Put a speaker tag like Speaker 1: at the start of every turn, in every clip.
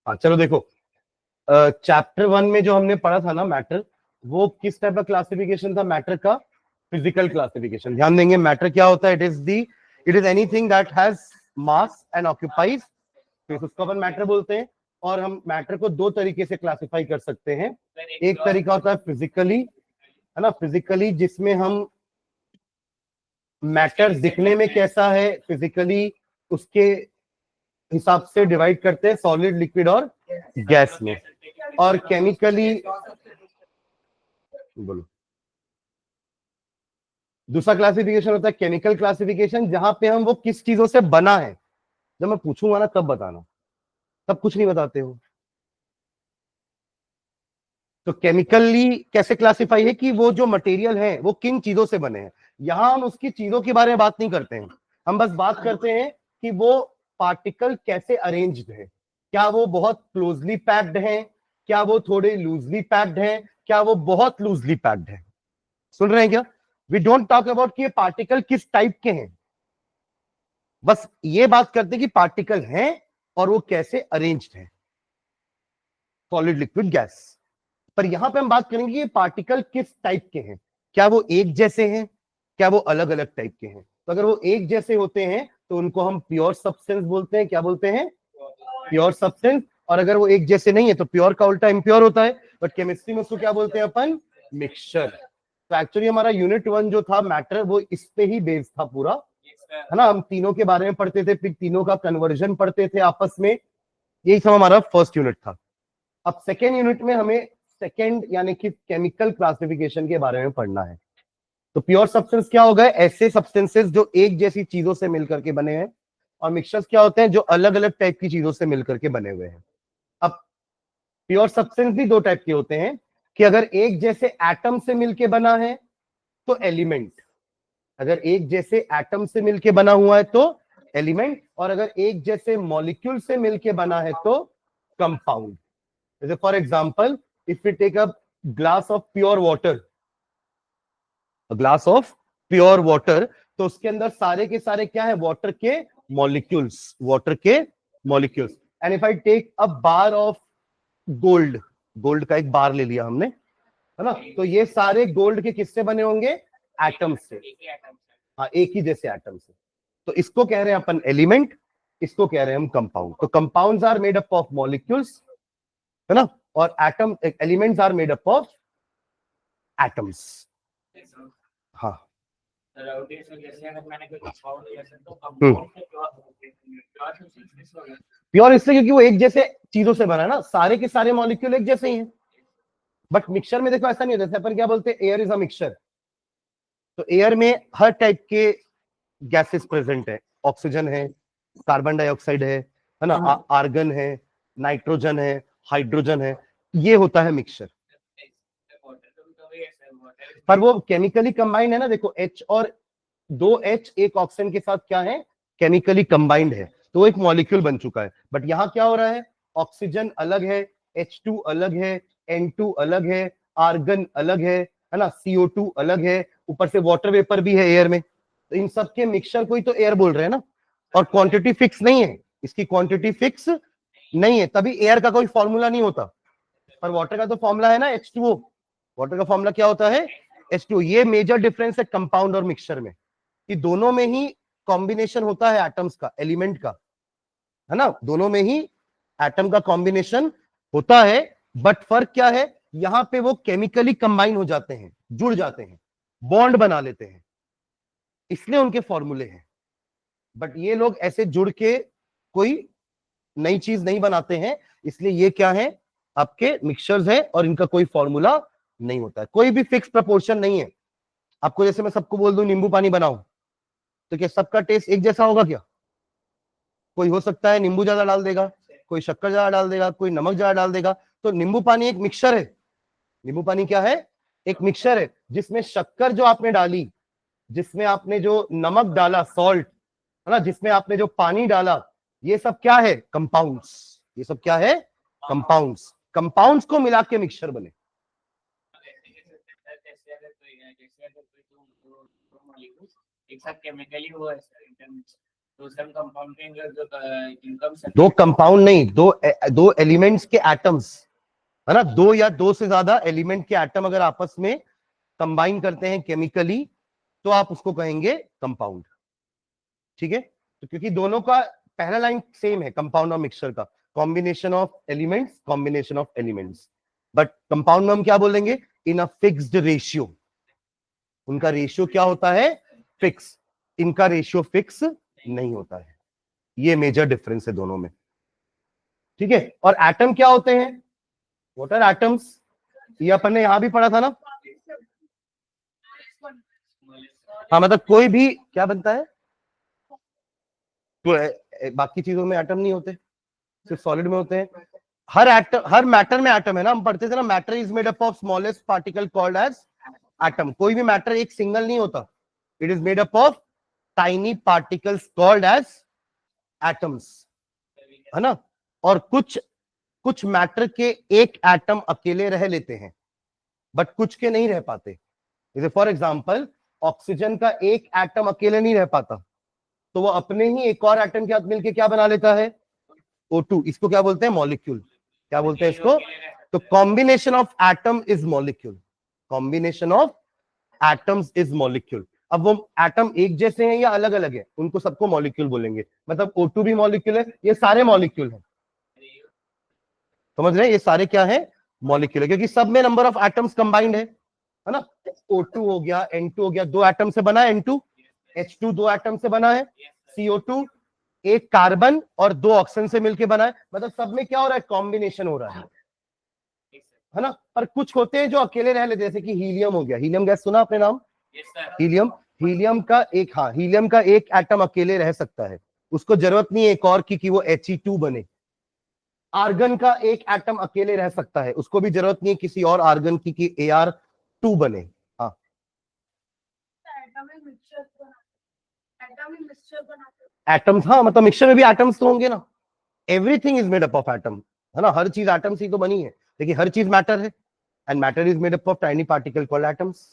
Speaker 1: हाँ चलो देखो, चैप्टर 1 में जो हमने पढ़ा था ना मैटर, वो किस टाइप का क्लासिफिकेशन था मैटर का? Physical classification. ध्यान देंगे मैटर क्या होता है? It is anything that has mass and occupies space, उसको अपन मैटर बोलते हैं। और हम मैटर को दो तरीके से क्लासिफाई कर सकते हैं। एक तरीका होता है फिजिकली, है ना, फिजिकली जिसमें हम मैटर दिखने में कैसा है फिजिकली उसके हिसाब से डिवाइड करते हैं सॉलिड, लिक्विड और गैस में। और केमिकली, बोलो, दूसरा क्लासिफिकेशन होता है केमिकल क्लासिफिकेशन, जहां पे हम वो किस चीजों से बना है, जब मैं पूछूंगा ना तब बताना, तब कुछ नहीं बताते हो। तो केमिकली कैसे क्लासिफाई है कि वो जो मटेरियल है वो किन चीजों से बने हैं। यहां हम उसकी चीजों के बारे में बात नहीं करते हैं, हम बस बात करते हैं कि वो पार्टिकल कैसे अरेंज्ड है। क्या वो बहुत क्लोजली पैक्ड है, क्या वो थोड़े लूजली पैक्ड है, क्या वो बहुत लूजली पैक्ड है। सुन रहे हैं क्या? वी डोंट टॉक अबाउट कि ये पार्टिकल किस टाइप के हैं, बस ये बात करते हैं कि पार्टिकल हैं और वो कैसे अरेंज्ड है, सॉलिड, लिक्विड, गैस। पर यहां पे हम बात करेंगे ये पार्टिकल किस टाइप के हैं। क्या वो एक जैसे हैं, क्या वो अलग अलग टाइप के हैं। तो अगर वो एक जैसे होते हैं तो उनको हम प्योर सब्सटेंस बोलते हैं। क्या बोलते हैं? Pure substance. और अगर वो एक जैसे नहीं है तो प्योर का उल्टा इम्प्योर होता है। बट केमिस्ट्री में उसको क्या बोलते हैं अपन? मिक्सचर। तो एक्चुअली हमारा यूनिट 1 जो था मैटर, वो इस पे ही बेस्ड था पूरा, है ना। हम तीनों के बारे में पढ़ते थे, फिर तीनों का कन्वर्जन पढ़ते थे आपस में। यही सब हमारा फर्स्ट यूनिट था। अब सेकेंड यूनिट में हमें सेकेंड यानी कि केमिकल क्लासिफिकेशन के बारे में पढ़ना है। तो प्योर सब्सटेंस क्या हो गए? ऐसे सब्सटेंसेस जो एक जैसी चीजों से मिलकर के बने हैं। और मिक्सचर्स क्या होते हैं? जो अलग अलग टाइप की चीजों से मिलकर के बने हुए हैं। अब प्योर सब्सटेंस भी दो टाइप के होते हैं, कि अगर एक जैसे एटम से मिलके बना है तो एलिमेंट, अगर एक जैसे एटम से मिलके बना हुआ है तो एलिमेंट, और अगर एक जैसे मॉलिक्यूल से मिलके बना है तो कंपाउंड। जैसे for example, if you take a glass of pure water, glass of pure water, तो उसके अंदर सारे के सारे क्या है? वाटर के मॉलिक्यूल्स, वाटर के molecules. And if I take a bar of gold, gold का एक बार ले लिया हमने, है ना, तो ये सारे गोल्ड के किससे बने होंगे? एटम से। हाँ, एक ही जैसे एटम से। तो इसको कह रहे हैं अपन एलिमेंट, इसको कह रहे हैं हम कंपाउंड। तो compounds are made up of molecules, है ना, और atom, elements are made up of atoms. हाँ। प्योर इसलिए क्योंकि वो एक जैसे चीजों से बना है ना, सारे के सारे मॉलिक्यूल एक जैसे ही हैं। बट मिक्सचर में देखो ऐसा नहीं होता। अपन क्या बोलते हैं? Air is a mixture. तो एयर में हर टाइप के गैसेस प्रेजेंट है। ऑक्सीजन है, कार्बन डाइऑक्साइड है ना, आर्गन है, नाइट्रोजन है, हाइड्रोजन है। ये होता है मिक्सचर। पर वो केमिकली कंबाइंड है ना। देखो एच और दो एच एक ऑक्सीजन के साथ क्या है? केमिकली कंबाइंड है, तो वो एक मॉलिक्यूल बन चुका है। बट यहां क्या हो रहा है? ऑक्सीजन अलग है, H2 अलग है, N2 अलग है, आर्गन अलग है ना, CO2 अलग है, ऊपर से वाटर वेपर भी है एयर में। तो इन सब के मिक्सचर को ही तो एयर बोल रहे हैं ना। और क्वांटिटी फिक्स नहीं है, इसकी क्वांटिटी फिक्स नहीं है, तभी एयर का कोई फॉर्मूला नहीं होता। पर वाटर का तो फॉर्मूला है ना, H2O। वाटर का फॉर्मूला क्या होता है? H2O। ये मेजर डिफरेंस है कंपाउंड और मिक्सचर में, कि दोनों में ही कॉम्बिनेशन होता है एटम्स का, एलिमेंट का, है ना, दोनों में ही एटम का कॉम्बिनेशन होता है। बट फर्क क्या है? यहां पे वो केमिकली कंबाइन हो जाते हैं, जुड़ जाते हैं, बॉन्ड बना लेते हैं, इसलिए उनके फॉर्मूले हैं। बट ये लोग ऐसे जुड़ के कोई नई चीज नहीं बनाते हैं, इसलिए ये क्या है? आपके मिक्सचर्स है और इनका कोई फॉर्मूला नहीं होता है, कोई भी फिक्स प्रपोर्शन नहीं है। आपको जैसे मैं सबको बोल दूं नींबू पानी बनाओ, तो क्या सबका टेस्ट एक जैसा होगा क्या? कोई हो सकता है नींबू ज्यादा डाल देगा, कोई शक्कर ज्यादा डाल देगा, कोई नमक ज्यादा डाल देगा। तो नींबू पानी एक मिक्सचर है। नींबू पानी क्या है? एक मिक्सचर है, जिसमें शक्कर जो आपने डाली, जिसमें आपने जो नमक डाला, सॉल्ट, है ना, जिसमें आपने जो पानी डाला, ये सब क्या है? कंपाउंड्स। ये सब क्या है? कंपाउंड्स। कंपाउंड्स को मिला के मिक्सचर बने।
Speaker 2: एक साथ केमिकली वो तो सम कंपाउंडिंग जो इनकम
Speaker 1: दो कंपाउंड नहीं, दो एलिमेंट्स के एटम्स, है ना, दो या दो से ज्यादा एलिमेंट के एटम अगर आपस में कंबाइन करते हैं केमिकली तो आप उसको कहेंगे कंपाउंड। ठीक है, तो क्योंकि दोनों का पहला लाइन सेम है कंपाउंड और मिक्सचर का, combination of elements, combination of elements, but compound में हम क्या बोलेंगे, इन अ फिक्स्ड रेशियो। उनका रेशियो क्या होता है, फिक्स, इनका रेशियो फिक्स नहीं होता है। ये मेजर डिफरेंस है दोनों में। ठीक है, और एटम क्या होते हैं, व्हाट आर एटम्स, ये अपन ने यहां भी पढ़ा था ना। हाँ, मतलब कोई भी क्या बनता है, तो बाकी चीजों में एटम नहीं होते, सिर्फ सॉलिड में होते हैं। हर एटम, हर मैटर में एटम है ना, हम पढ़ते थे ना, matter is made up of smallest particle called as atom. कोई भी मैटर एक सिंगल नहीं होता, it is made up of tiny particles called as atoms, है ना। और कुछ मैटर के एक एटम अकेले रह लेते हैं, बट कुछ के नहीं रह पाते। जैसे फॉर एग्जांपल, ऑक्सीजन का एक एटम अकेले नहीं रह पाता, तो वो अपने ही एक और एटम के साथ मिलकर क्या बना लेता है, O2। इसको क्या बोलते हैं, मॉलिक्यूल। क्या बोलते हैं इसको, तो combination of atom is molecule, combination of atoms is molecule. अब वो एटम एक जैसे हैं या अलग अलग है, उनको सबको मॉलिक्यूल बोलेंगे। मतलब O2 भी मॉलिक्यूल है, ये सारे मॉलिक्यूल हैं, समझ रहे हैं, ये सारे क्या है, मॉलिक्यूल है, क्योंकि सब में नंबर ऑफ एटम्स कंबाइंड है ना। O2 हो गया, N2 हो गया, दो एटम से बना है N2, H2 दो एटम से बना है, CO2 एक कार्बन और दो ऑक्सीजन से मिलके बना है। मतलब सब में क्या हो रहा है, कॉम्बिनेशन हो रहा है ना। पर कुछ होते हैं जो अकेले रह लेते हैं, जैसे कि हीलियम हो गया, हीलियम गैस सुना आपने नाम, हीलियम, हीलियम का एक, हाँ, हीलियम का एक एटम अकेले रह सकता है, उसको जरूरत नहीं है एक और की कि वो He2 बने। आर्गन का एक एटम अकेले रह सकता है, उसको भी जरूरत नहीं है किसी और आर्गन की कि Ar2 बने। हाँ, एटम्स, हाँ, मतलब मिक्सचर में भी एटम्स तो होंगे ना, everything is made up of atom, है ना, हर चीज एटम से ही तो बनी है, लेकिन हर चीज मैटर है, and matter is made up of tiny particle called atoms.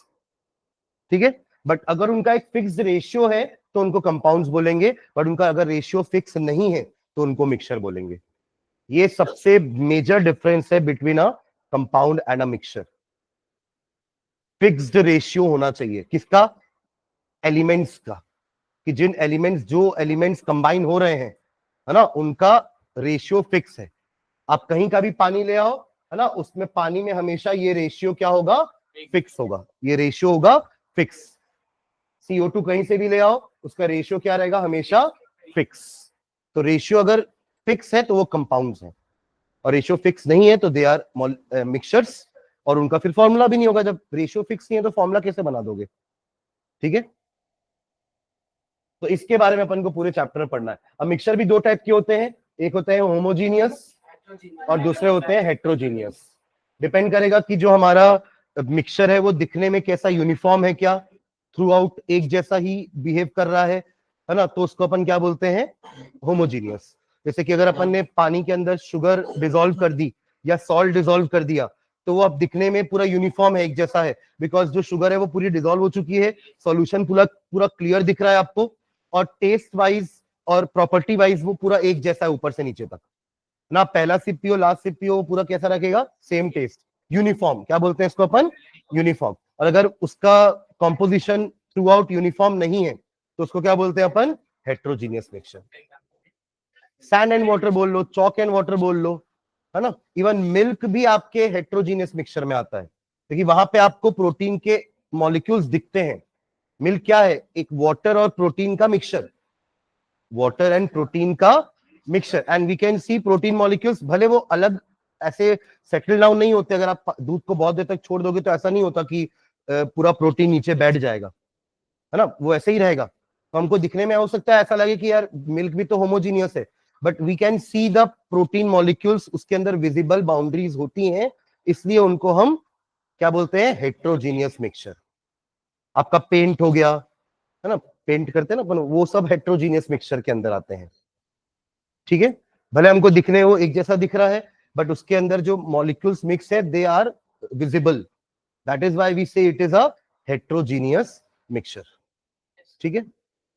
Speaker 1: ठीक है, बट अगर उनका एक फिक्स रेशियो है तो उनको कंपाउंड्स बोलेंगे, बट उनका अगर रेशियो फिक्स नहीं है तो उनको मिक्सचर बोलेंगे। ये सबसे मेजर डिफरेंस है between a compound and a mixture. Fixed ratio होना चाहिए, किसका, एलिमेंट्स का, कि जिन एलिमेंट्स, जो एलिमेंट्स कंबाइन हो रहे हैं, है ना, उनका रेशियो फिक्स है। आप कहीं का भी पानी ले आओ, है ना, उसमें पानी में हमेशा ये रेशियो क्या होगा, फिक्स होगा, ये रेशियो होगा फिक्स। CO2 कहीं से भी ले आओ, उसका रेशियो क्या रहेगा, हमेशा फिक्स। तो रेशियो अगर फिक्स है तो वो कंपाउंड्स हैं, और रेशियो फिक्स नहीं है तो दे आर मिक्सचर्स, और उनका फिर फॉर्मूला भी नहीं होगा। जब रेशियो फिक्स नहीं है तो फॉर्मूला कैसे बना दोगे। ठीक है, तो इसके बारे में अपन को पूरे चैप्टर में पढ़ना है। अब मिक्सचर भी दो टाइप के होते हैं, एक होते हैं होमोजीनियस और दूसरे होते हैं हेट्रोजीनियस। डिपेंड करेगा कि जो हमारा मिक्सचर है वो दिखने में कैसा, यूनिफॉर्म है क्या, थ्रू आउट एक जैसा ही बिहेव कर रहा है ना, तो उसको अपन क्या बोलते हैं, होमोजीनियस। जैसे कि अगर अपन ने पानी के अंदर शुगर डिसॉल्व कर दी या सॉल्ट डिसॉल्व कर दिया, तो वो अब दिखने में पूरा यूनिफॉर्म है, एक जैसा है, बिकॉज जो शुगर है वो पूरी डिसॉल्व हो चुकी है, सॉल्यूशन पूरा पूरा क्लियर दिख रहा है आपको, और टेस्ट वाइज और प्रॉपर्टी वाइज वो पूरा एक जैसा है ऊपर से नीचे तक ना। पहला सिप पियो, लास्ट सिप पियो, पूरा कैसा रखेगा, सेम टेस्ट, यूनिफॉर्म, क्या बोलते हैं इसको अपन, यूनिफॉर्म। और अगर उसका कॉम्पोजिशन थ्रू आउट यूनिफॉर्म नहीं है तो उसको क्या बोलते हैं अपन, heterogeneous mixture. Sand and water बोल लो, चॉक एंड वाटर बोल लो, है ना। इवन मिल्क भी आपके हेट्रोजीनियस मिक्सचर में आता है, क्योंकि वहां पे आपको प्रोटीन के मॉलिक्यूल्स दिखते हैं। मिल्क क्या है, एक वाटर और प्रोटीन का मिक्सचर, वाटर एंड प्रोटीन का mixture, and we can see protein molecules, भले वो अलग ऐसे सेटल डाउन नहीं होते। अगर आप दूध को बहुत देर तक छोड़ दोगे तो ऐसा नहीं होता कि पूरा प्रोटीन नीचे बैठ जाएगा, है ना, वो ऐसे ही रहेगा। तो हमको दिखने में हो सकता है ऐसा लगे कि यार मिल्क भी तो होमोजीनियस है, but we can see the protein molecules, उसके अंदर विजिबल बाउंड्रीज होती हैं, इसलिए उनको हम क्या बोलते हैं, हेट्रोजीनियस मिक्सचर। आपका पेंट हो गया, है ना, पेंट करते हैं ना अपन, वो सब हेट्रोजीनियस मिक्सचर के अंदर आते हैं। ठीक है, भले हमको दिखने वो एक जैसा दिख रहा है, बट उसके अंदर जो मॉलिक्यूल्स मिक्स है they are visible, that is why we say it is a heterogeneous mixture. ठीक है,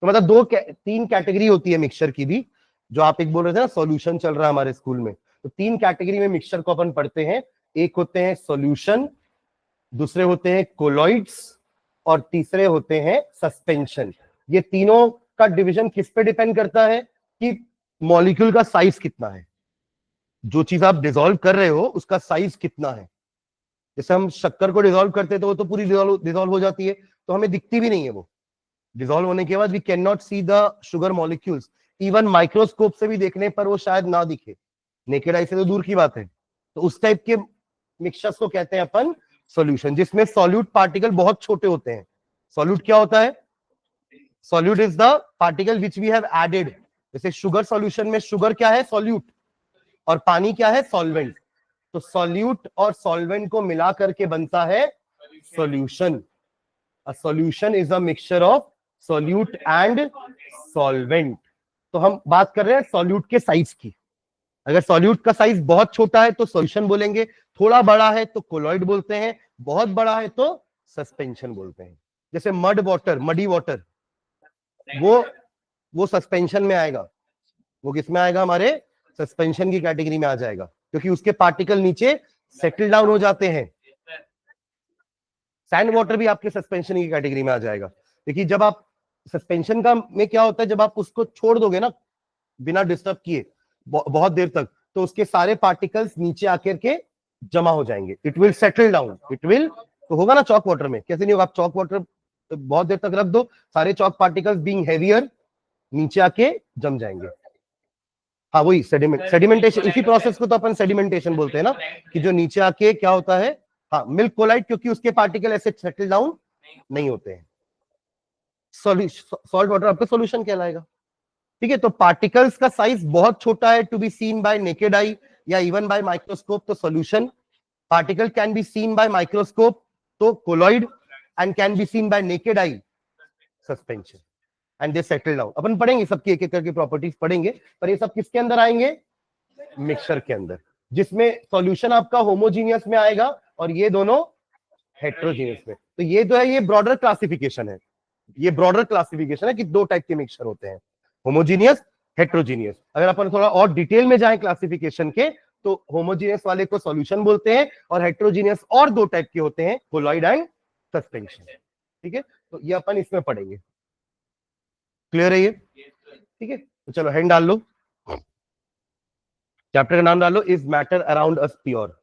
Speaker 1: तो मतलब तीन कैटेगरी होती है मिक्सचर की भी, जो आप एक बोल रहे थे ना सॉल्यूशन चल रहा है हमारे स्कूल में, तो तीन कैटेगरी में मिक्सचर को अपन पढ़ते हैं। एक होते हैं सॉल्यूशन, दूसरे होते हैं कोलॉइड्स, और तीसरे होते हैं सस्पेंशन। ये तीनों का डिवीजन किस पे डिपेंड करता है कि मॉलिक्यूल का साइज कितना है, जो चीज आप डिसॉल्व कर रहे हो उसका साइज कितना है। जैसे हम शक्कर को डिसॉल्व करते हैं तो वो तो पूरी डिसॉल्व हो जाती है, तो हमें दिखती भी नहीं है वो। डिसॉल्व होने के बाद we can not see the sugar molecules, even microscope से भी देखने पर वो शायद ना दिखे, नेकेड आई से तो दूर की बात है। तो उस टाइप के मिक्सचर्स को कहते हैं अपन सॉल्यूशन, जिसमें सॉल्यूट पार्टिकल बहुत छोटे होते हैं। सॉल्यूट क्या होता है? Solute is the particle which we have added. जैसे शुगर सॉल्यूशन में शुगर क्या है? सॉल्यूट, और पानी क्या है? सॉल्वेंट। तो सॉल्यूट और सॉल्वेंट को मिला करके बनता है solution. A solution is a mixture of solute and solvent. तो हम बात कर रहे हैं सॉल्यूट के साइज की। अगर सॉल्यूट का साइज बहुत छोटा है तो सॉल्यूशन बोलेंगे, थोड़ा बड़ा है तो कोलॉइड बोलते हैं, बहुत बड़ा है तो सस्पेंशन बोलते हैं। जैसे मड वाटर, मडी वाटर, वो सस्पेंशन में आएगा। वो किस में आएगा? हमारे सस्पेंशन की कैटेगरी में आ जाएगा, क्योंकि उसके पार्टिकल नीचे सेटल डाउन हो जाते हैं। सैंड वाटर भी आपके सस्पेंशन की कैटेगरी में आ जाएगा। देखिए जब आप सस्पेंशन का में क्या होता है, जब आप उसको छोड़ दोगे ना बिना डिस्टर्ब किए बहुत देर तक, तो उसके सारे पार्टिकल्स नीचे आकर के जमा हो जाएंगे। It will settle down, it will, तो होगा ना चॉक वाटर में, कैसे नहीं होगा? आप चॉक वाटर बहुत देर तक रख दो, सारे चॉक पार्टिकल्स बीइंग हेवियर नीचे आके जम जाएंगे। हाँ वही सेडिमेंटेशन, इसी प्रोसेस को तो अपन सेडिमेंटेशन बोलते हैं ना, कि जो नीचे आके क्या होता है, हाँ मिल्क कोलाइट, क्योंकि उसके पार्टिकल ऐसे सेटल डाउन नहीं होते हैं। सॉल्ट वाटर आपका सॉल्यूशन कहलाएगा। ठीक है, तो पार्टिकल्स का साइज बहुत छोटा है to be seen by naked eye या इवन बाय माइक्रोस्कोप, तो solution. Particle can be seen by microscope, तो colloid, and can be seen by naked eye, suspension, and they settle down. अपन पढ़ेंगे सबकी एक एक करके प्रॉपर्टीज पढ़ेंगे, पर ये सब किसके अंदर आएंगे? मिक्सचर के अंदर, जिसमें सॉल्यूशन आपका होमोजीनियस में आएगा और ये दोनों हेट्रोजीनियस में। तो ये जो है ये ब्रॉडर क्लासिफिकेशन है, ये ब्रॉडर क्लासिफिकेशन है कि दो टाइप के मिक्सचर होते हैं, होमोजीनियस, हेट्रोजीनियस। अगर अपन थोड़ा और डिटेल में जाएं क्लासिफिकेशन के, तो होमोजीनियस वाले को सॉल्यूशन बोलते हैं, और हेट्रोजीनियस और दो टाइप के होते हैं, कोलॉइड एंड सस्पेंशन। ठीक है, तो ये अपन इसमें पढ़ेंगे। क्लियर है ये? ठीक है, तो चलो हैंड डाल लो, चैप्टर का नाम डालो, is matter around us pure.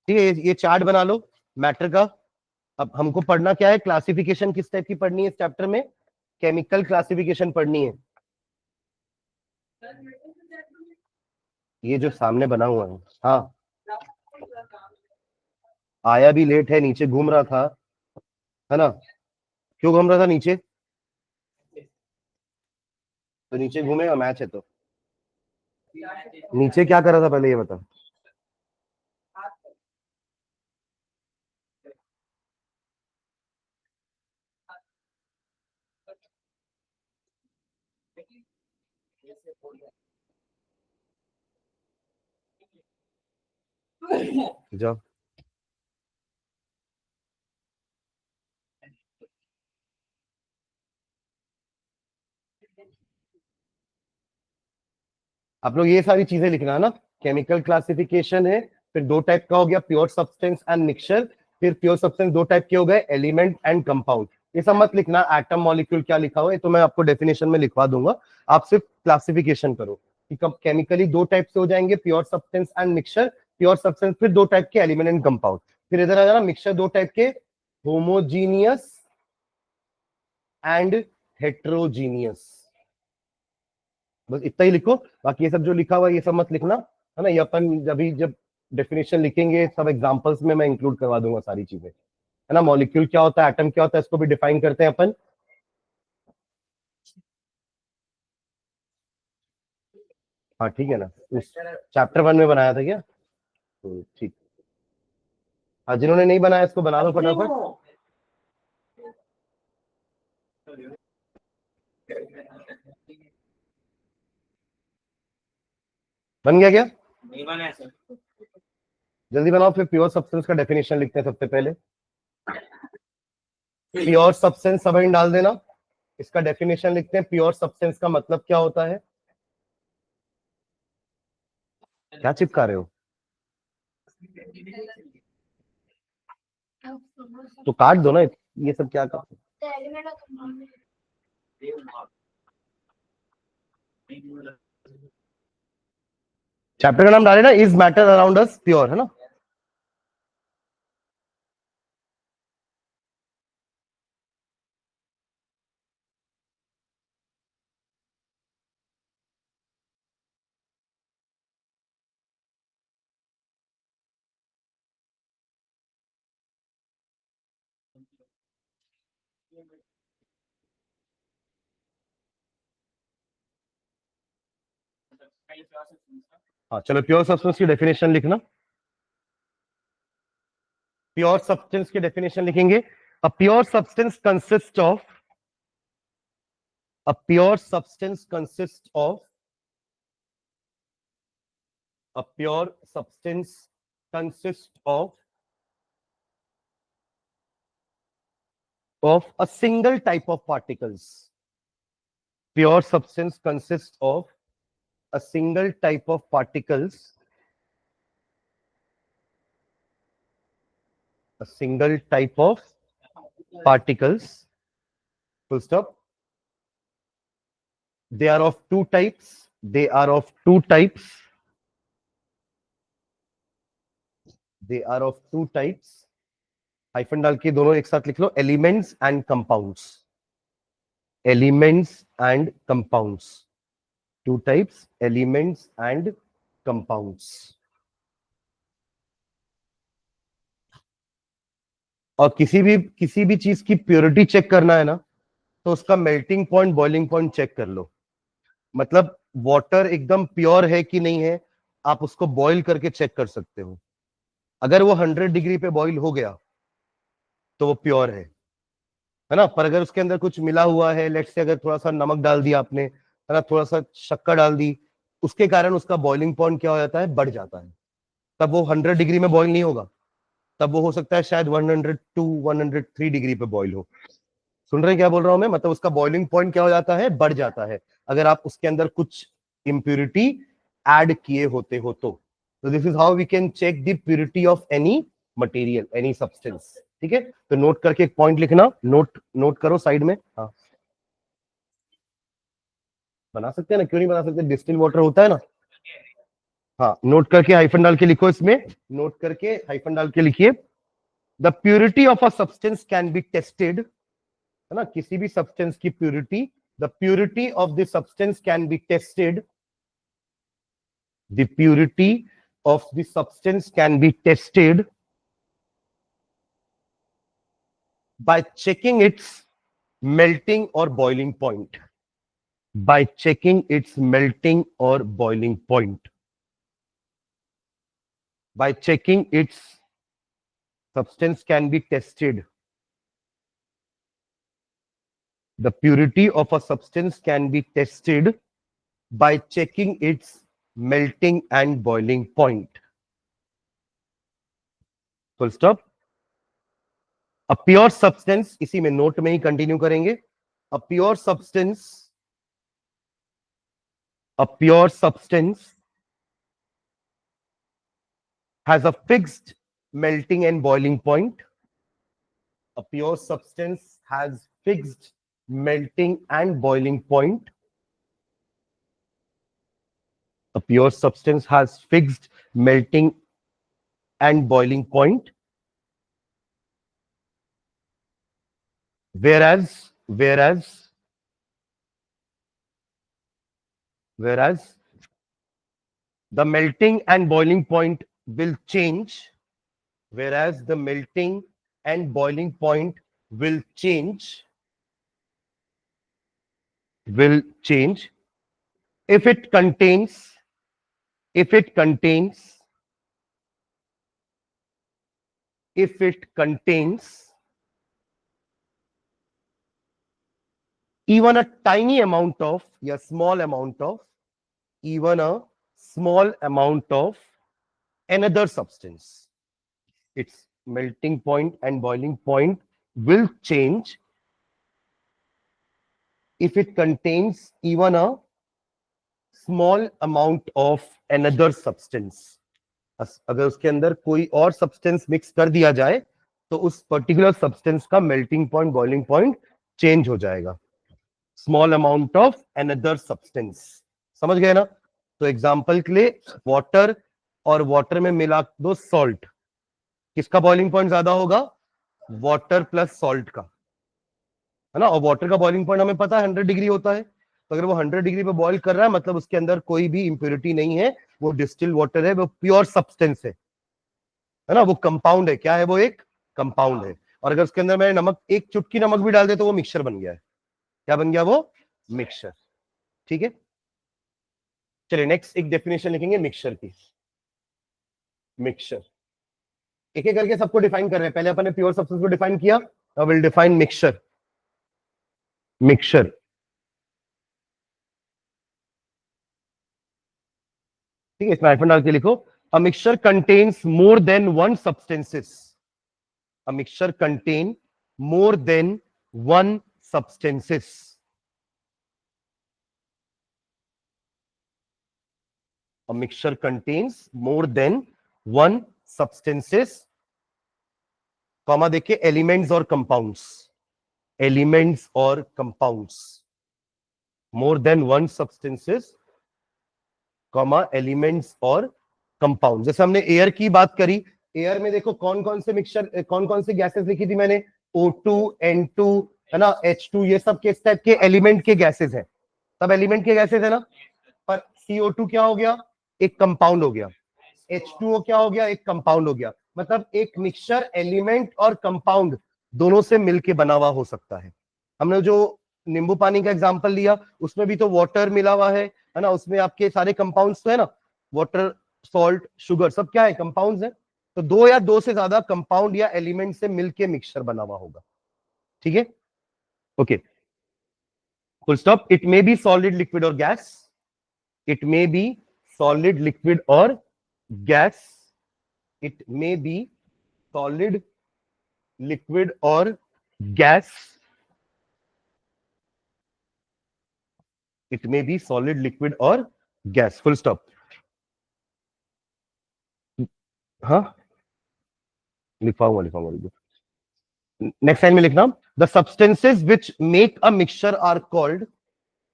Speaker 1: ठीक है, ये चार्ट बना लो मैटर का। अब हमको पढ़ना क्या है? क्लासिफिकेशन किस टाइप की पढ़नी है इस चैप्टर में? केमिकल क्लासिफिकेशन पढ़नी है। ये जो सामने बना हुआ है, हाँ, आया भी लेट है, नीचे घूम रहा था, है ना? क्यों घूम रहा था नीचे? तो नीचे घूमेगा, मैच है तो। नीचे क्या कर रहा था पहले ये बता। जाओ। आप लोग ये सारी चीजें लिखना है ना। केमिकल क्लासिफिकेशन है, फिर दो टाइप का हो गया, प्योर सब्सटेंस एंड मिक्सचर। फिर प्योर सब्सटेंस दो टाइप के हो गए, एलिमेंट एंड कंपाउंड। ये सब मत लिखना एटम मॉलिक्यूल क्या लिखा हुआ है, तो मैं आपको डेफिनेशन में लिखवा दूंगा। आप सिर्फ क्लासिफिकेशन करो कि कब केमिकली दो टाइप से हो जाएंगे, pure substance and mixture. Pure substance फिर दो टाइप के, एलिमेंट एंड कंपाउंड। फिर इधर आ जाना, मिक्सचर दो टाइप के, होमोजीनियस एंड हेट्रोजीनियस। बस इतना ही लिखो, बाकी ये सब जो लिखा हुआ है ये सब मत लिखना, है ना? ये अपन अभी जब डेफिनेशन लिखेंगे सब एग्जांपल्स में मैं इंक्लूड करवा दूंगा सारी चीजें, है ना? मॉलिक्यूल क्या होता है, एटम क्या होता है, इसको भी डिफाइन करते हैं अपन। हाँ ठीक है ना, उस चैप्टर 1 में बनाया था क्या? तो ठीक। हाँ, जिन्होंने नहीं बनाया इसको बना लो फटाफट। बन गया क्या?
Speaker 2: नहीं बना है सर।
Speaker 1: जल्दी बनाओ, फिर प्योर सब्सटेंस का डेफिनेशन लिखते हैं सबसे पहले। प्योर सब्सटेंस सब डाल देना, इसका डेफिनेशन लिखते हैं। प्योर सब्सटेंस का मतलब क्या होता है? क्या चिपका रहे हो? तो काट दो ना, ये सब क्या का? चैप्टर का नाम डाले ना, is matter around us pure, है ना? हाँ चलो, प्योर सब्सटेंस की डेफिनेशन लिखना। प्योर सब्सटेंस की डेफिनेशन लिखेंगे। A pure substance consist of, a pure substance consists of, a pure substance consists of a single type of particles. Pure substance consists of a single type of particles, a single type of particles, full stop. They are of two types, they are of two types, they are of two types. Hyphen डाल के दोनों एक साथ लिख लो, elements and compounds, elements and compounds, two types, elements and compounds. और किसी भी चीज की प्योरिटी चेक करना है ना, तो उसका melting point, boiling point check कर लो। मतलब वाटर एकदम प्योर है कि नहीं है, आप उसको बॉईल करके चेक कर सकते हो। अगर वो 100 डिग्री पे बॉईल हो गया तो वो प्योर है ना? पर अगर उसके अंदर कुछ मिला हुआ है, लेट्स से अगर थोड़ा सा नमक डाल दिया आपने, है ना, थोड़ा सा शक्कर डाल दी, उसके कारण उसका बॉइलिंग पॉइंट क्या हो जाता है? बढ़ जाता है। तब वो 100 डिग्री में बॉईल नहीं होगा, तब वो हो सकता है शायद 102 103 डिग्री पे बॉईल हो। सुन रहे हैं क्या बोल रहा हूं मैं? मतलब उसका बॉइलिंग पॉइंट क्या हो जाता है? बढ़ जाता है, अगर आप उसके अंदर कुछ इम्प्यूरिटी ऐड किए होते हो तो। This is how we can check the purity of any material, any substance. ठीक है, तो नोट करके एक पॉइंट लिखना, नोट करो साइड में। हाँ बना सकते हैं ना, क्यों नहीं बना सकते? डिस्टिल वाटर होता है ना। हाँ नोट करके हाइफन डाल के लिखो इसमें, नोट करके हाइफन डाल के लिखिए। The purity of a substance can be tested, है ना, किसी भी सब्सटेंस की purity, the purity of the substance can be tested, the purity of the substance can be tested by checking its melting or boiling point, by checking its melting or boiling point, by checking its substance can be tested, the purity of a substance can be tested by checking its melting and boiling point, full stop. A pure substance, इसी में note में ही continue करेंगे। A pure substance, a pure substance has a fixed melting and boiling point. A pure substance has fixed melting and boiling point. A pure substance has fixed melting and boiling point. Whereas the melting and boiling point will change, whereas the melting and boiling point will change if it contains even a tiny amount of, a small amount of, even a small amount of another substance, its melting point and boiling point will change if it contains even a small amount of another substance. अगर उसके अंदर कोई और substance mix कर दिया जाए तो उस पर्टिकुलर सब्सटेंस का melting point boiling point change हो जाएगा. Small amount of another substance. समझ गए ना? तो एग्जांपल के लिए वाटर और वाटर में मिला दो सॉल्ट, किसका बॉइलिंग पॉइंट ज्यादा होगा? वाटर प्लस सॉल्ट का, है ना. और वाटर का बॉइलिंग पॉइंट हमें पता है 100 डिग्री होता है. तो अगर वो 100 डिग्री पे बॉईल कर रहा है मतलब उसके अंदर कोई भी इंप्योरिटी नहीं है, वो डिस्टिल वाटर है, वो प्योर सब्सटेंस है ना. वो कंपाउंड है. क्या है? वो एक कंपाउंड है. और अगर उसके अंदर मैंने नमक, एक चुटकी नमक भी डाल दे तो वो मिक्सचर बन गया है. क्या बन गया? वो मिक्सचर. ठीक है, चलिए नेक्स्ट एक डेफिनेशन लिखेंगे मिक्सचर की. मिक्सचर एक एक करके सबको डिफाइन कर रहे हैं. पहले अपन ने प्योर सब्सटेंस को डिफाइन किया, अब विल डिफाइन मिक्सचर. मिक्सचर, ठीक है, इसमें हाइफन डाल के लिखो. A mixture contains more than one substances. A mixture contain more than one substances. A mixture contains more than one substances, comma देखिए, एलिमेंट्स और कंपाउंड्स. एलिमेंट्स और compounds. More than one substances, comma elements और compound. जैसे हमने air की बात करी, air में देखो कौन कौन से मिक्सचर, कौन कौन से गैसेस लिखी थी मैंने? O2, N2, है ना, H2, ये सब किस टाइप के एलिमेंट के गैसेस हैं? सब एलिमेंट के गैसेस है ना. पर CO2 क्या हो गया? एक कंपाउंड हो गया. H2O क्या हो गया? एक कंपाउंड हो गया. मतलब एक मिक्सचर एलिमेंट और कंपाउंड दोनों से मिलके बना हुआ हो सकता है. हमने जो नींबू पानी का एग्जांपल लिया उसमें भी तो वाटर मिला हुआ है ना. उसमें आपके सारे कंपाउंड्स तो है ना, वाटर, सॉल्ट, शुगर, सब क्या है? कंपाउंड्स है. तो दो या दो से ज्यादा कंपाउंड या एलिमेंट से मिलके मिक्सचर बना हुआ होगा. ठीक है, okay, full stop. It may be solid, liquid और gas. It may be solid, liquid or gas. It may be solid, liquid or gas. It may be solid, liquid or gas. Full stop. हाँ, लिखवाऊंगा. Next line में लिखना, the substances which make a mixture are called.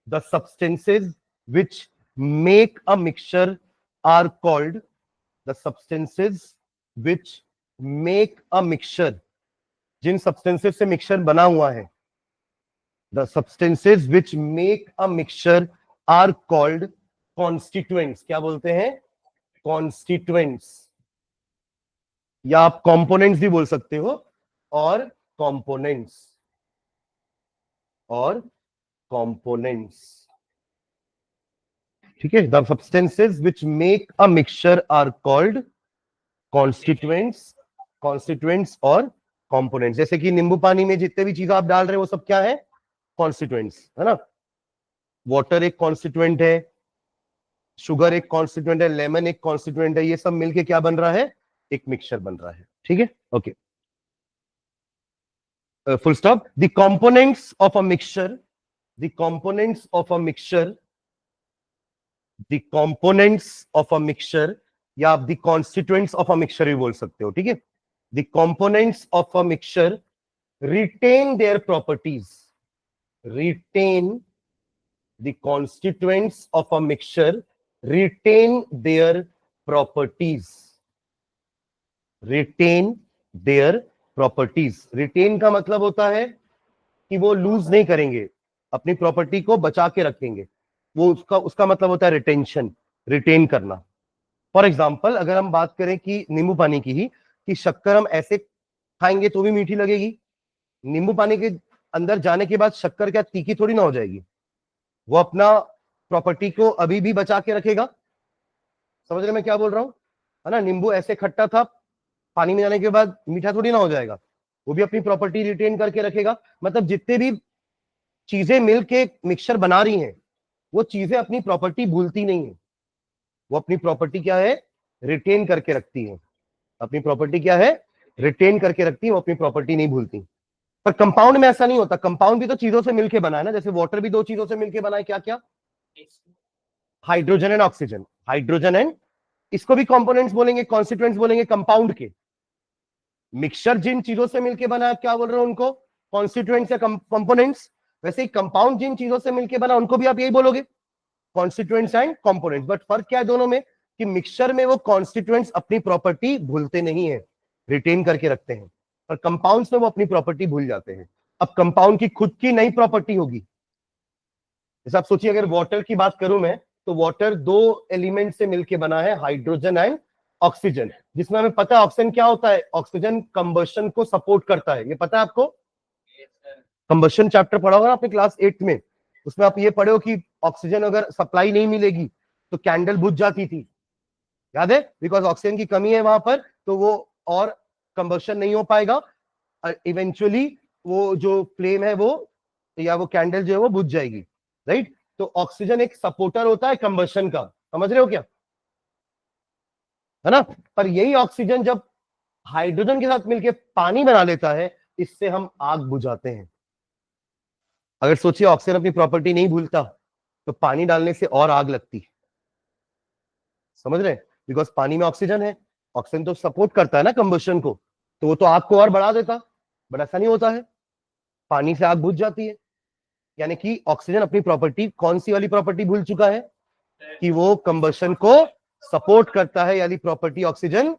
Speaker 1: The substances which make a mixture are called. The substances which make a mixture, जिन substances से mixture बना हुआ है, the substances which make a mixture are called constituents. क्या बोलते हैं? Constituents. या आप कंपोनेंट्स भी बोल सकते हो, और कंपोनेंट्स, और कंपोनेंट्स. ठीक है, the substances which make a mixture are called constituents. Constituents और कंपोनेंट्स. जैसे कि नींबू पानी में जितने भी चीजें आप डाल रहे हो वो सब क्या है? कॉन्स्टिट्यूएंट्स, है ना. वाटर एक कॉन्स्टिट्यूएंट है, शुगर एक कॉन्स्टिट्यूएंट है, लेमन एक कॉन्स्टिट्यूएंट है. ये सब मिलके क्या बन रहा है? एक मिक्सचर बन रहा है. ठीक है, okay, full stop. The components of a mixture, the components of a mixture, the components of a mixture, या आप the constituents of a mixture भी बोल सकते हो. ठीक है, the components of a mixture retain their properties. Retain, the constituents of a mixture retain their properties. Retain their properties. Retain का मतलब होता है कि वो लूज नहीं करेंगे, अपनी प्रॉपर्टी को बचा के रखेंगे. वो उसका मतलब होता है रिटेंशन, रिटेन करना. फॉर एग्जाम्पल अगर हम बात करें कि नींबू पानी की ही, कि शक्कर हम ऐसे खाएंगे तो भी मीठी लगेगी. नींबू पानी के अंदर जाने के बाद शक्कर क्या तीखी थोड़ी ना हो जाएगी? वो अपना प्रॉपर्टी को अभी भी बचा के रखेगा. समझ रहे मैं क्या बोल रहा हूं? है ना, नींबू ऐसे खट्टा था, पानी में जाने के बाद मीठा थोड़ी ना हो जाएगा. वो भी अपनी प्रॉपर्टी रिटेन करके रखेगा. मतलब जितने भी चीजें मिलके मिक्सचर बना रही हैं वो चीजें अपनी प्रॉपर्टी भूलती नहीं है. वो अपनी प्रॉपर्टी क्या है, रिटेन करके रखती है। अपनी प्रॉपर्टी क्या है, रिटेन करके रखती है, वो अपनी प्रॉपर्टी नहीं भूलती। पर कंपाउंड में ऐसा नहीं होता, कंपाउंड भी तो चीजों से मिलकर बना है ना, जैसे वाटर भी दो चीजों से मिलकर बना है, क्या क्या, hydrogen and oxygen. Hydrogen and, इसको भी कंपोनेंट्स बोलेंगे, कॉन्स्टिट्यूएंट्स बोलेंगे कंपाउंड के। मिक्सचर जिन चीजों से मिलकर बना है, क्या बोल रहे हो उनको, कॉन्स्टिट्यूएंट्स या कंपोनेंट्स। वैसे ही कंपाउंड जिन चीजों से मिलकर बना उनको भी आप यही बोलोगे, कॉन्स्टिट्यूएंट्स एंड कंपोनेंट्स। बट फर्क क्या है दोनों में, कि मिक्सचर में वो कॉन्स्टिट्यूएंट्स अपनी प्रॉपर्टी भूलते नहीं है, रिटेन करके रखते हैं, पर कंपाउंड्स में वो अपनी प्रॉपर्टी भूल जाते हैं। अब कंपाउंड की खुद की नई प्रॉपर्टी होगी। जैसे आप सोचिए, अगर वाटर की बात करूं मैं, तो वाटर दो एलिमेंट से मिलकर बना है, हाइड्रोजन एंड ऑक्सीजन, जिसमें हमें पता है ऑक्सीजन क्या होता है, ऑक्सीजन कंबशन को सपोर्ट करता है, ये पता है आपको। कंबशन चैप्टर पढ़ा होगा आपने क्लास 8 में, उसमें आप ये पढ़े हो कि ऑक्सीजन अगर सप्लाई नहीं मिलेगी तो कैंडल बुझ जाती थी, याद है, बिकॉज ऑक्सीजन की कमी है वहां पर, तो वो और कंबशन नहीं हो पाएगा, इवेंचुअली वो जो फ्लेम है वो, या वो कैंडल जो है वो बुझ जाएगी, राइट। तो ऑक्सीजन एक सपोर्टर होता है कंबशन का, समझ रहे हो क्या, है ना। पर यही ऑक्सीजन जब हाइड्रोजन के साथ मिलकर पानी बना लेता है, इससे हम आग बुझाते हैं। अगर सोचिए ऑक्सीजन अपनी प्रॉपर्टी नहीं भूलता तो पानी डालने से और आग लगती, समझ रहे, बिकॉज पानी में ऑक्सीजन है, ऑक्सीजन तो सपोर्ट करता है ना कंबशन को, तो वो तो आग को और बढ़ा देता, बट ऐसा नहीं होता है, पानी से आग बुझ जाती है। यानी कि ऑक्सीजन अपनी प्रॉपर्टी, कौन सी वाली प्रॉपर्टी भूल चुका है, कि वो कंबशन को सपोर्ट करता है, यानी प्रॉपर्टी ऑक्सीजन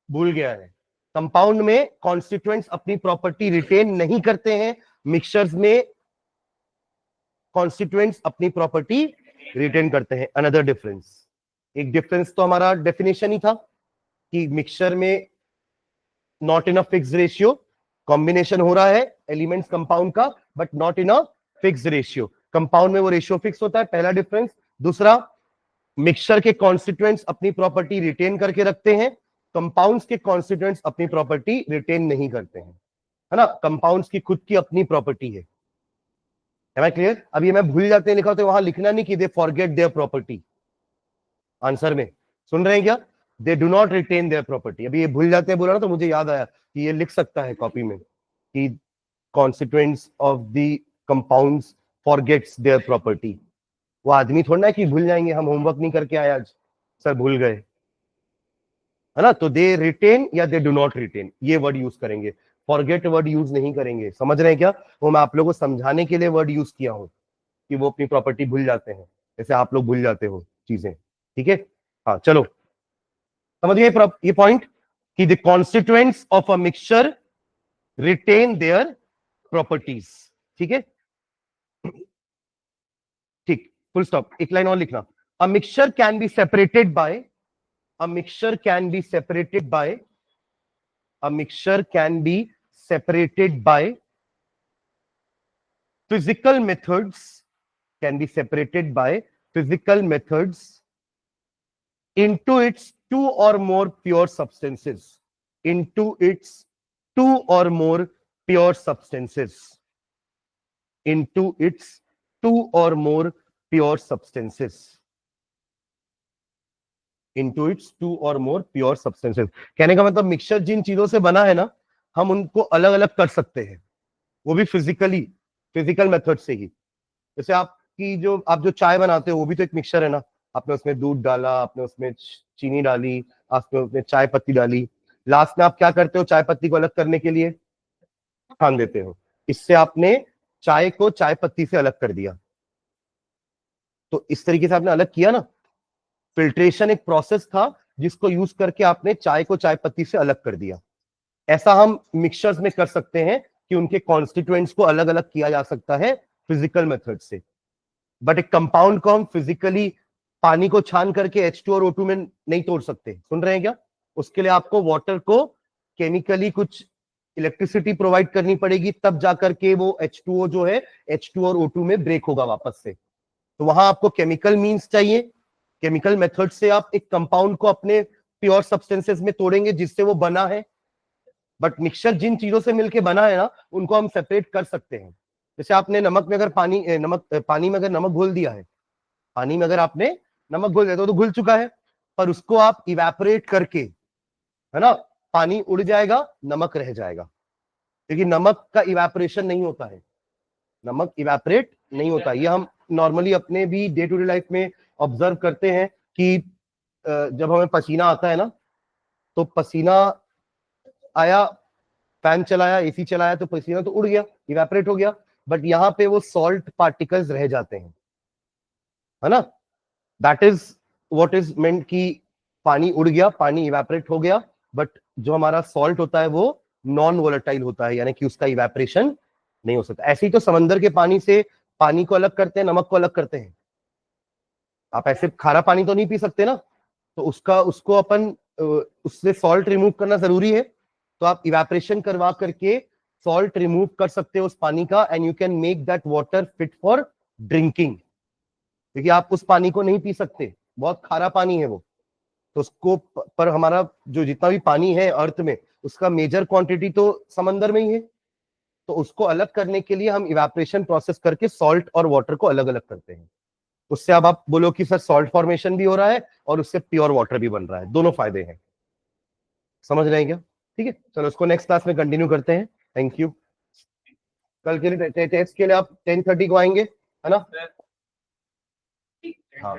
Speaker 1: भूल गया है। कंपाउंड में कॉन्स्टिट्यूएंट्स अपनी प्रॉपर्टी रिटेन नहीं करते हैं, मिक्सचर्स में कॉन्स्टिट्यूएंट्स अपनी प्रॉपर्टी रिटेन करते हैं। अनदर डिफरेंस, एक डिफरेंस तो हमारा डेफिनेशन ही था कि मिक्सचर में not in a fix ratio, combination हो रहा है एलिमेंट्स कंपाउंड का, but not in a fix ratio. Compound में वो रेशियो फिक्स होता है, पहला डिफरेंस। दूसरा, मिक्सचर के कॉन्स्टिट्यूएंट्स अपनी प्रॉपर्टी रिटेन करके रखते हैं, कंपाउंड्स के कॉन्स्टिट्यूएंट्स अपनी प्रॉपर्टी रिटेन नहीं करते हैं, है ना। कंपाउंड्स की खुद की अपनी प्रॉपर्टी है। Am I clear? अब ये मैं भूल जाते हैं लिखा, तो वहां लिखना नहीं कि they forget their property, answer में सुन रहे हैं क्या, they do not retain their property. अभी ये भूल जाते हैं बोला ना, तो मुझे याद आया कि ये लिख सकता है कॉपी में कि constituents of the compounds forgets their property. वो आदमी थोड़ा ना है कि भूल जाएंगे, हम होमवर्क नहीं करके आए आज, सर भूल गए, है ना। तो दे रिटेन या दे डू नॉट रिटेन, ये वर्ड यूज करेंगे, फॉरगेट वर्ड यूज नहीं करेंगे, समझ रहे हैं क्या। वो मैं आप लोगों को समझाने के लिए वर्ड यूज किया हूं कि वो अपनी प्रॉपर्टी भूल जाते हैं, जैसे आप लोग भूल जाते हो चीजें, ठीक है। हाँ चलो समझिए ये पॉइंट, कि the constituents of a mixture retain their properties, ठीक है, ठीक, फुल स्टॉप। एक लाइन और लिखना, a mixture can be separated by, a mixture can be separated by, a mixture can be separated by physical methods, can be separated by physical methods into its two or more pure substances, into its two or more pure substances, into its two or more pure substances, into its two or more pure substances। कहने का मतलब mixture जिन चीजों से बना है ना, हम उनको अलग अलग कर सकते हैं, वो भी फिजिकली, फिजिकल मेथड से ही। जैसे आपकी जो आप जो चाय बनाते हो वो भी तो एक मिक्सचर है ना, आपने उसमें दूध डाला, आपने उसमें चीनी डाली, आपने उसमें चाय पत्ती डाली, लास्ट में आप क्या करते हो, चाय पत्ती को अलग करने के लिए छान देते हो, इससे आपने चाय को चाय पत्ती से अलग कर दिया। तो इस तरीके से आपने अलग किया ना, फिल्ट्रेशन एक प्रोसेस था जिसको यूज करके आपने चाय को चाय पत्ती से अलग कर दिया। ऐसा हम मिक्सचर्स में कर सकते हैं कि उनके कॉन्स्टिट्यूएंट्स को अलग अलग किया जा सकता है फिजिकल मेथड से। बट एक कंपाउंड को हम फिजिकली पानी को छान करके H2 और O2 में नहीं तोड़ सकते, सुन रहे हैं क्या। उसके लिए आपको वाटर को केमिकली कुछ इलेक्ट्रिसिटी प्रोवाइड करनी पड़ेगी, तब जाकर के वो H2O जो है H2 और O2 में ब्रेक होगा वापस से। तो वहां आपको केमिकल मीन्स चाहिए, केमिकल मेथड से आप एक कंपाउंड को अपने प्योर सब्सटेंसेस में तोड़ेंगे जिससे वो बना है। बट मिक्सचर जिन चीजों से मिलके बना है ना, उनको हम सेपरेट कर सकते हैं। जैसे आपने नमक में अगर पानी में अगर नमक घोल दिया है, पानी में अगर आपने नमक घुल जाए तो घुल चुका है, पर उसको आप इवेपोरेट करके, है ना, पानी उड़ जाएगा, नमक रह जाएगा, क्योंकि नमक का इवेपोरेशन नहीं होता है, नमक इवेपोरेट नहीं होता। ये हम नॉर्मली अपने भी डे टू डे लाइफ में ऑब्जर्व करते हैं कि जब हमें पसीना आता है ना, तो पसीना आया, फैन चलाया, एसी चलाया, तो पसीना तो उड़ गया, इवेपोरेट हो गया, बट यहाँ पे वो सॉल्ट पार्टिकल्स रह जाते हैं, है ना। That is what is meant कि पानी उड़ गया, पानी इवेपोरेट हो गया, बट जो हमारा सॉल्ट होता है वो नॉन वोलेटाइल होता है, यानी कि उसका इवेपोरेशन नहीं हो सकता। ऐसे ही तो समंदर के पानी से पानी को अलग करते हैं, नमक को अलग करते हैं। आप ऐसे खारा पानी तो नहीं पी सकते ना, तो उसको अपन उससे सॉल्ट रिमूव करना जरूरी है, तो आप इवेपोरेशन करवा करके सॉल्ट रिमूव कर सकते हो उस पानी का, and you can make that water fit for drinking, क्योंकि आप उस पानी को नहीं पी सकते, बहुत खारा पानी है वो। तो उसको पर हमारा जो जितना भी पानी है अर्थ में, उसका मेजर क्वांटिटी तो समंदर में ही है, तो उसको अलग करने के लिए हम इवेपोरेशन प्रोसेस करके सॉल्ट और वाटर को अलग अलग करते हैं। उससे अब आप बोलो कि सर सॉल्ट फॉर्मेशन भी हो रहा है और उससे प्योर वाटर भी बन रहा है, दोनों फायदे हैं। समझ रहे हैं क्या? ठीक है, चलो उसको नेक्स्ट क्लास में कंटिन्यू करते हैं। Thank you. कल के लिए टेस्ट के लिए आप 10:30 को आएंगे, है ना? हाँ।